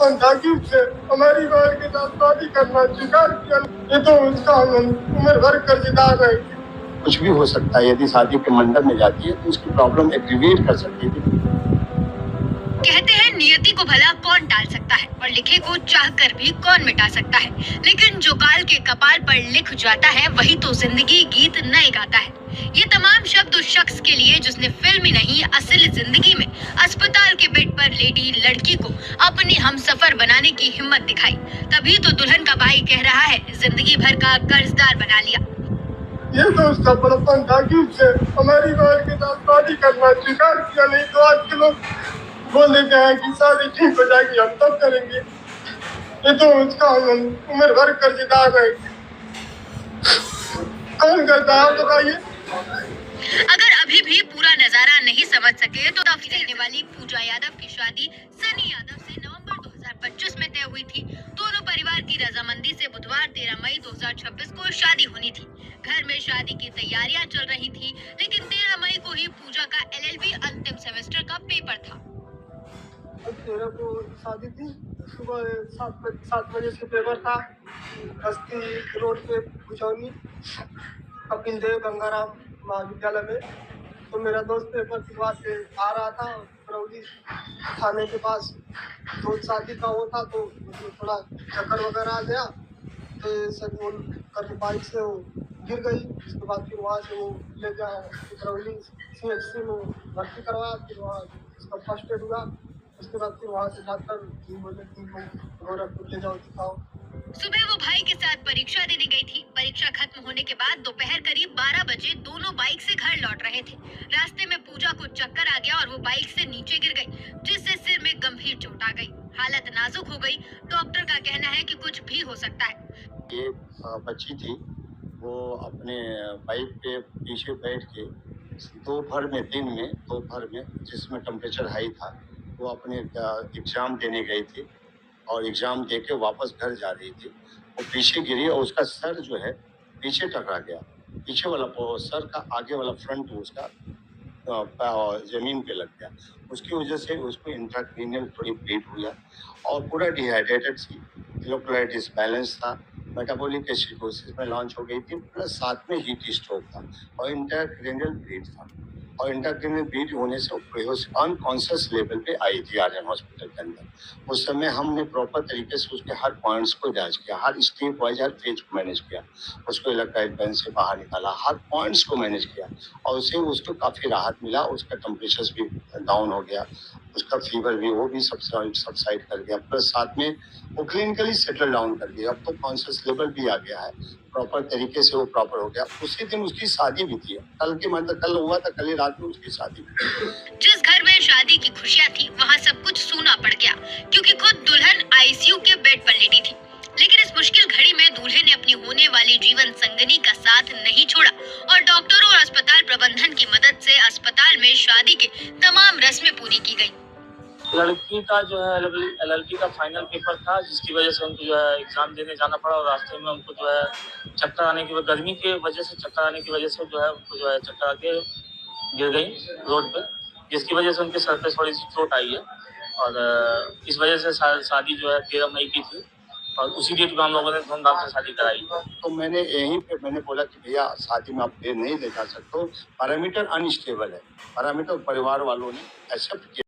बड़प्पन था कि उससे हमारी बहन के साथ शादी करना स्वीकार किया। ये तो उसका उम्र भर कर्जदार है। कुछ भी हो सकता है, यदि शादी के मंडप में जाती है तो उसकी प्रॉब्लम एग्रीवेट कर सकती है। कहते हैं नियति को भला कौन टाल सकता है और लिखे को चाह कर भी कौन मिटा सकता है, लेकिन जो काल के कपाल पर लिख जाता है वही तो जिंदगी गीत नए गाता है। ये तमाम शब्द उस शख्स के लिए जिसने फिल्म नहीं असल जिंदगी में अस्पताल के बेड पर लेटी लड़की को अपनी हमसफर बनाने की हिम्मत दिखाई। तभी तो दुल्हन का भाई कह रहा है जिंदगी भर का कर्जदार बना लिया। ये तो उसका बड़प्पन था कि उससे हमारी बहन के साथ शादी करना स्वीकार किया। नहीं तो आज के लोग बोल देते हैं कि शादी ठीक हो जाएगी हम तब करेंगे। ये तो उसका उम्र भर कर्जदार है। कौन करता है बताइए। अगर अभी भी पूरा नजारा नहीं समझ सके तो रहने वाली पूजा यादव की शादी सनी यादव से नवंबर 2025 में तय हुई थी। दोनों परिवार की रजामंदी से बुधवार 13 मई 2026 को शादी होनी थी। घर में शादी की तैयारियां चल रही थी, लेकिन 13 मई को ही पूजा का LLB अंतिम सेमेस्टर का पेपर था। 13 को शादी थी, सुबह 7 बजे से पेपर था। बस्ती रोड पे भुजौनी कपिल देव गंगाराम महाविद्यालय में। तो मेरा दोस्त पेपर दिलवा के आ रहा था, करौली थाने के पास तो शादी का वो था, तो थोड़ा चक्कर वगैरह आ गया तो सर वो कर बाइक से वो गिर गई। उसके बाद फिर वहाँ से वो ले गया करौली CHC में भर्ती करवाया। फिर वहाँ उसका फर्स्ट एड हुआ। उसके बाद फिर वहाँ से डॉक्टर बोले कि गोरखपुर ले जाओ दिखाओ। सुबह वो भाई के साथ परीक्षा देने गई थी। परीक्षा खत्म होने के बाद दोपहर करीब 12 बजे दोनों बाइक से घर लौट रहे थे। रास्ते में पूजा को चक्कर आ गया और वो बाइक से नीचे गिर गई, जिससे सिर में गंभीर चोट आ गई। हालत नाजुक हो गई। डॉक्टर का कहना है कि कुछ भी हो सकता है। ये बच्ची थी, वो अपने बाइक पे पीछे बैठ के दोपहर में जिसमें टेम्परेचर हाई था, वो अपने एग्ज़ाम देने गई थी और एग्ज़ाम दे के वापस घर जा रही थी। वो पीछे गिरी और उसका सर जो है पीछे टकरा गया। पीछे वाला सर का आगे वाला फ्रंट उसका ज़मीन पे लग गया। उसकी वजह से उसको इंट्राक्रेनियल थोड़ी ब्लीड हुआ और पूरा डिहाइड्रेटेड थी। इलेक्ट्रोलाइट डिसबैलेंस था, मेटाबॉलिक एसिडोसिस में लॉन्च हो गई थी, प्लस साथ में हीट स्ट्रोक था और इंट्राक्रेनियल ब्लीड था। और इंट्राक्रेनियल ब्लीड होने से बेहोश अनकॉन्शियस लेवल पे आई थी आर्यन हॉस्पिटल के अंदर। उस समय हमने प्रॉपर तरीके से उसके हर पॉइंट्स को जांच किया, हर स्टेप वाइज हर फेज को मैनेज किया, उसको इलेक्ट्रोलाइट बैन से बाहर निकाला, हर पॉइंट्स को मैनेज किया और उससे उसको काफ़ी राहत मिला। उसका टेम्परेचर भी डाउन हो गया, उसका फीवर भी वो भी सबसाइड कर गया, प्लस साथ में वो क्लिनिकली सेटल डाउन कर गया। अब तो कॉन्शियस लेवल भी आ गया है, प्रॉपर तरीके से वो प्रॉपर हो गया। उसी दिन उसकी शादी भी थी। कल हुआ था, कल ही रात में उसकी शादी भी। जिस घर में शादी की खुशियां थी वहाँ सब कुछ सूना पड़ गया, क्योंकि खुद दुल्हन ICU के बेड पर लेटी थी। लेकिन इस मुश्किल घड़ी में दूल्हे ने अपनी होने वाली जीवन संगिनी का साथ नहीं छोड़ा और डॉक्टरों और अस्पताल प्रबंधन की मदद से अस्पताल में शादी के तमाम रस्में पूरी की गयी। लड़की का जो है LLB का फाइनल पेपर था, जिसकी वजह से उनको जो है एग्जाम देने जाना पड़ा और रास्ते में उनको जो है चक्कर आने की गर्मी की वजह से चक्कर आने की वजह से जो है उनको जो है चक्कर आके गिर गई रोड पे, जिसकी वजह से उनके सर पे थोड़ी सी चोट आई है। और इस वजह से शादी जो है 13 मई की थी और उसी डेट में हम लोगों ने धूमधाम से शादी कराई। तो मैंने बोला कि भैया शादी में आप देर नहीं ले जा सकते, पैरामीटर अनस्टेबल है। पैरामीटर परिवार वालों ने एक्सेप्ट किया।